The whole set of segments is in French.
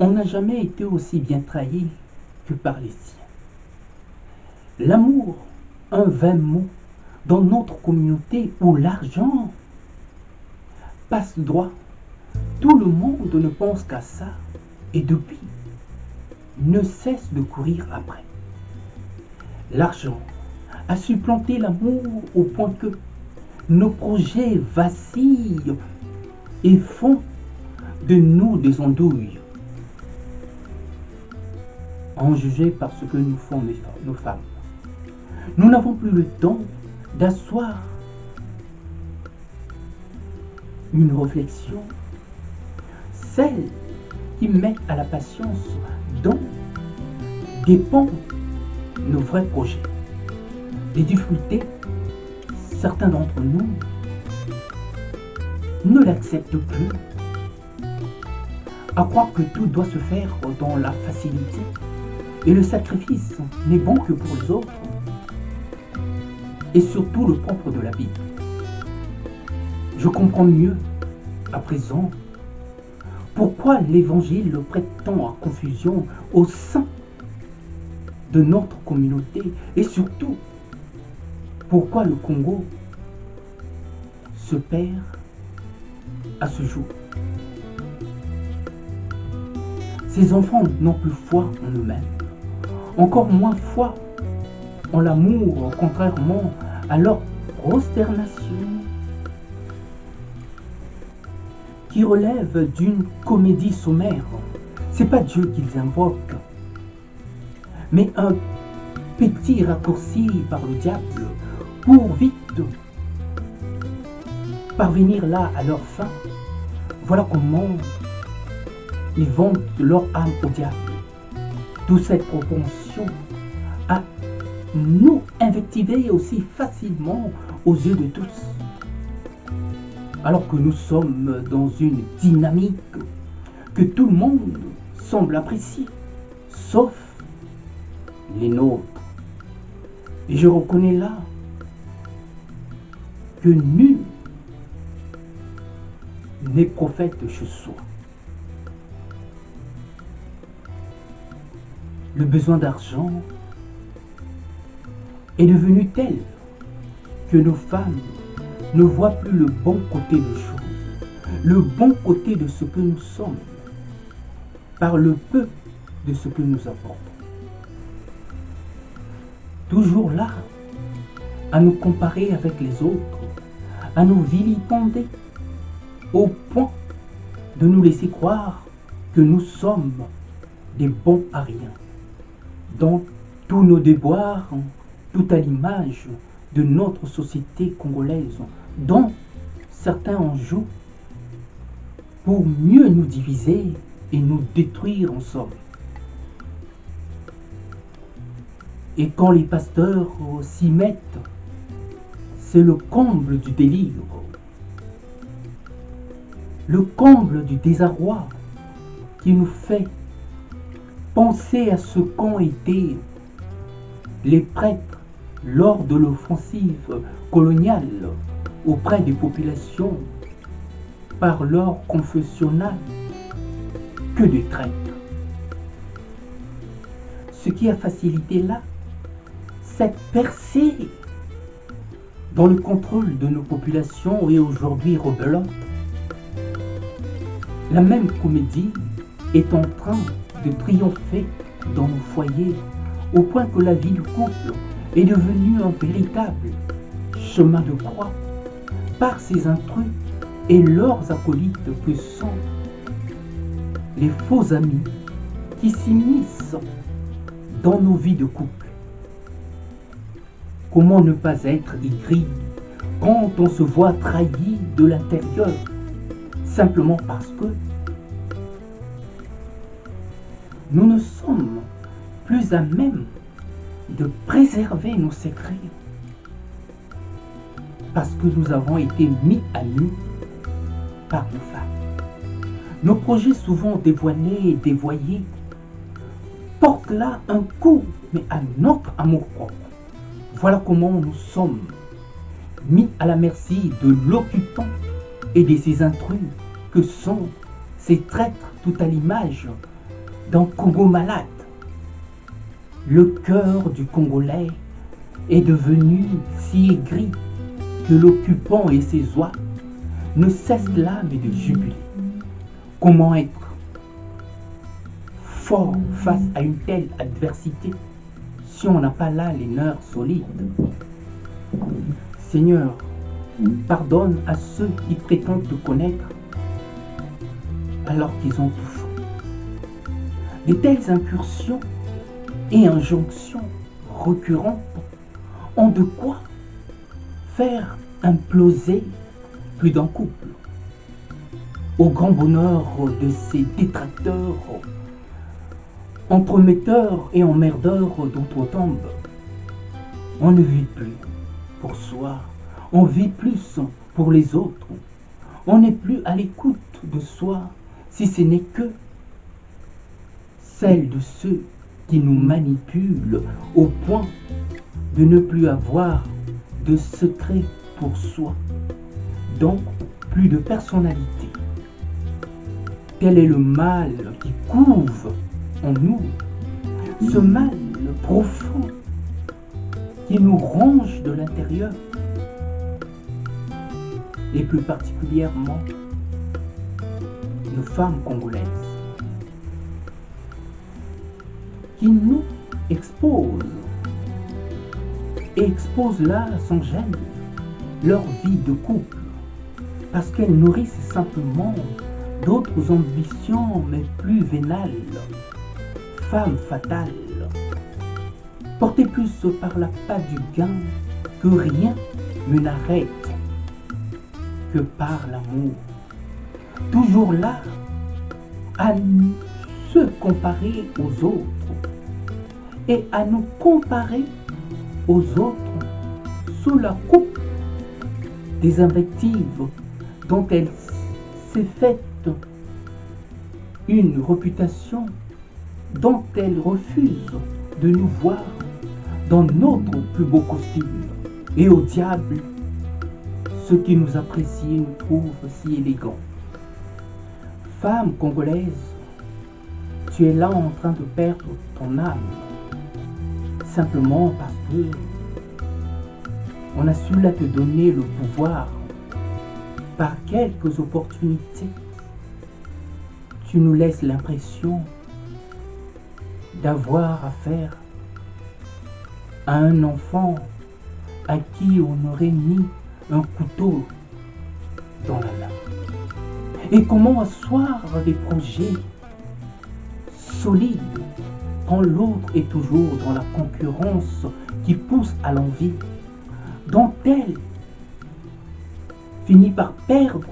On n'a jamais été aussi bien trahi que par les siens. L'amour, un vain mot dans notre communauté où l'argent passe droit. Tout le monde ne pense qu'à ça et depuis ne cesse de courir après. L'argent a supplanté l'amour au point que nos projets vacillent et font de nous des andouilles. En juger par ce que nous font nos femmes. Nous n'avons plus le temps d'asseoir une réflexion, celle qui met à la patience dont dépendent nos vrais projets. Les difficultés, certains d'entre nous ne l'acceptent plus, à croire que tout doit se faire dans la facilité et le sacrifice n'est bon que pour les autres et surtout le propre de la vie. Je comprends mieux à présent pourquoi l'évangile prête tant à confusion au sein de notre communauté et surtout pourquoi le Congo se perd à ce jour. Ces enfants n'ont plus foi en eux-mêmes, encore moins foi en l'amour, contrairement à leur prosternation qui relève d'une comédie sommaire. C'est pas Dieu qu'ils invoquent, mais un petit raccourci par le diable pour vite parvenir là à leur fin. Voilà comment ils vendent leur âme au diable. D'où cette propension à nous invectiver aussi facilement aux yeux de tous. Alors que nous sommes dans une dynamique que tout le monde semble apprécier, sauf les nôtres. Et je reconnais là que nul n'est prophète chez soi. Le besoin d'argent est devenu tel que nos femmes ne voient plus le bon côté des choses, le bon côté de ce que nous sommes, par le peu de ce que nous apportons. Toujours là, à nous comparer avec les autres, à nous vilipender, au point de nous laisser croire que nous sommes des bons à rien. Dans tous nos déboires, tout à l'image de notre société congolaise, dont certains en jouent pour mieux nous diviser et nous détruire en somme. Et quand les pasteurs s'y mettent, c'est le comble du délire, le comble du désarroi qui nous fait penser à ce qu'ont été les prêtres lors de l'offensive coloniale auprès des populations par leur confessionnal, que de traîtres. Ce qui a facilité là, cette percée dans le contrôle de nos populations est aujourd'hui rebelote. La même comédie est en train de triompher dans nos foyers, au point que la vie du couple est devenue un véritable chemin de croix par ces intrus et leurs acolytes que sont les faux amis qui s'immiscent dans nos vies de couple. Comment ne pas être aigri quand on se voit trahi de l'intérieur, simplement parce que nous ne sommes plus à même de préserver nos secrets parce que nous avons été mis à nu par nos femmes. Nos projets souvent dévoilés et dévoyés portent là un coup, mais à notre amour-propre. Voilà comment nous sommes mis à la merci de l'occupant et de ces intrus que sont ces traîtres tout à l'image dans Congo malade. Le cœur du Congolais est devenu si aigri que l'occupant et ses oies ne cessent l'âme de jubiler. Comment être fort face à une telle adversité si on n'a pas là les nerfs solides? Seigneur, pardonne à ceux qui prétendent te connaître alors qu'ils ont tout faux. De telles incursions et injonctions récurrentes ont de quoi faire imploser plus d'un couple. Au grand bonheur de ces détracteurs, entremetteurs et emmerdeurs d'outre-tombe, on ne vit plus pour soi, on vit plus pour les autres. On n'est plus à l'écoute de soi, si ce n'est que celle de ceux qui nous manipulent au point de ne plus avoir de secret pour soi, donc plus de personnalité. Tel est le mal qui couve en nous, ce mal profond qui nous ronge de l'intérieur, et plus particulièrement nos femmes congolaises, qui nous exposent là sans gêne leur vie de couple, parce qu'elles nourrissent simplement d'autres ambitions mais plus vénales, femmes fatales, portées plus par l'appât du gain que rien ne n'arrête que par l'amour, toujours là à se comparer aux autres et à nous comparer aux autres sous la coupe des invectives dont elle s'est faite une réputation, dont elle refuse de nous voir dans notre plus beau costume, et au diable ceux qui nous apprécient et nous trouvent si élégants. Femme congolaise, tu es là en train de perdre ton âme, simplement parce que on a su là te donner le pouvoir par quelques opportunités. Tu nous laisses l'impression d'avoir affaire à un enfant à qui on aurait mis un couteau dans la main. Et comment asseoir des projets solides quand l'autre est toujours dans la concurrence qui pousse à l'envie, dont elle finit par perdre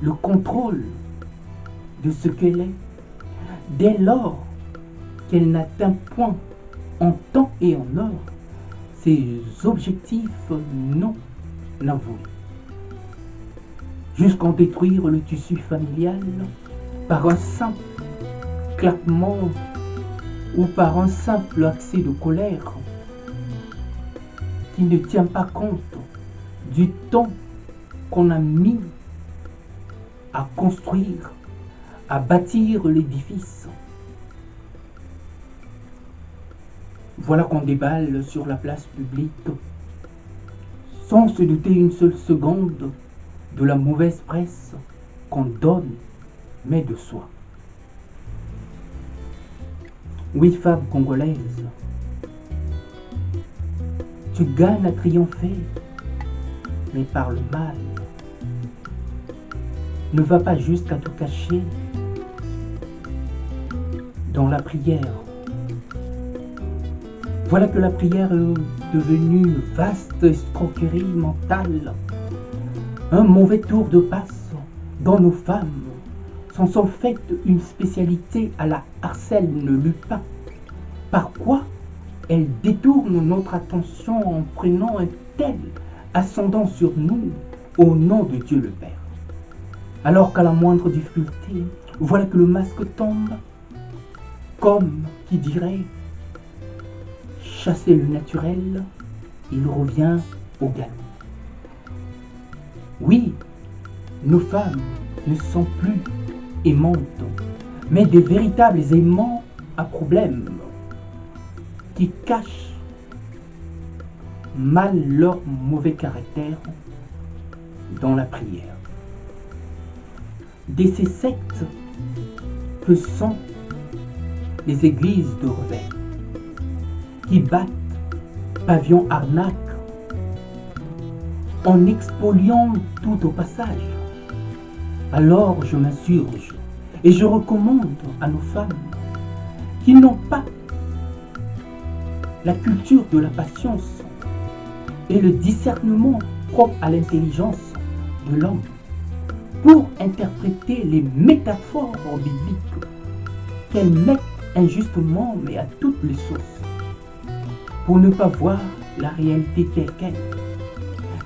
le contrôle de ce qu'elle est, dès lors qu'elle n'atteint point en temps et en heure ses objectifs non avoués, jusqu'en détruire le tissu familial par un simple claquement ou par un simple accès de colère qui ne tient pas compte du temps qu'on a mis à construire, à bâtir l'édifice. Voilà qu'on déballe sur la place publique sans se douter une seule seconde de la mauvaise presse qu'on donne, mais de soi. Oui, femme congolaise, tu gagnes à triompher, mais par le mal. Ne va pas jusqu'à te cacher dans la prière. Voilà que la prière est devenue une vaste escroquerie mentale, un mauvais tour de passe dont nos femmes s'en sont faites une spécialité à la Arsène Lupin. Par quoi elles détournent notre attention en prenant un tel ascendant sur nous au nom de Dieu le Père. Alors qu'à la moindre difficulté, voilà que le masque tombe, comme qui dirait chasser le naturel, il revient au galop. Oui, nos femmes ne sont plus aimantes, mais des véritables aimants à problème qui cachent mal leur mauvais caractère dans la prière. De ces sectes que sont les églises de réveil qui battent pavillon arnaque en expoliant tout au passage. Alors je m'insurge et je recommande à nos femmes qui n'ont pas la culture de la patience et le discernement propre à l'intelligence de l'homme pour interpréter les métaphores bibliques qu'elles mettent injustement mais à toutes les sources, pour ne pas voir la réalité telle qu'elle,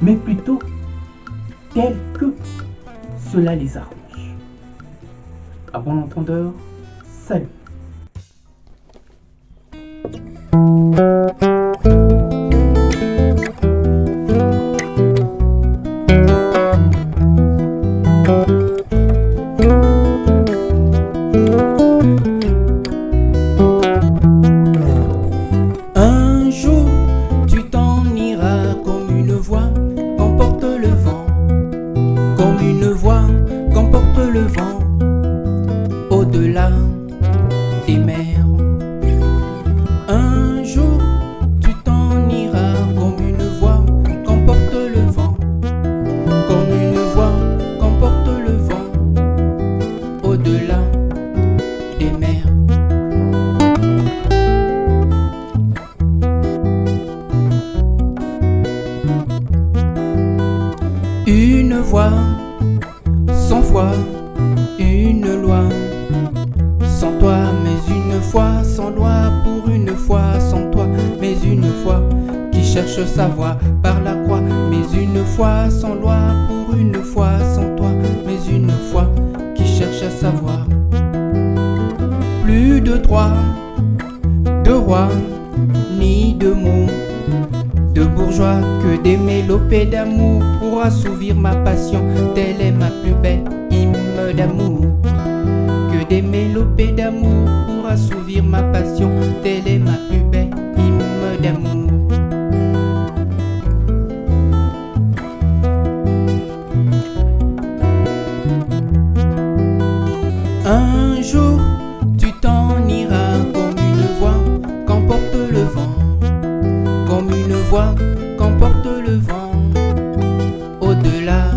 mais plutôt telle que cela les arrange. À bon entendeur, salut. Un jour, tu t'en iras comme une voix qu'emporte le vent, comme une voix qu'emporte le vent, au-delà des mers. Un jour, tu t'en iras comme une voix qu'emporte le vent, comme une voix qu'emporte le vent, au-delà des mers. Une voix, sans foi, une loi, sans toi, mais une foi, sans loi, pour une fois, sans toi, mais une foi, qui cherche sa voie par la croix, mais une foi, sans loi, pour une fois, sans toi, mais une foi, qui cherche à savoir. Plus de droit, de roi, ni de mots, de bourgeois, que des mélopées d'amour pour assouvir ma passion, telle est ma plus belle hymne d'amour. Que des mélopées d'amour pour assouvir ma passion, telle est ma plus belle hymne d'amour. Un jour, tu t'en iras comme une voix qu'emporte le vent, comme une voix qu'emporte le vent, au-delà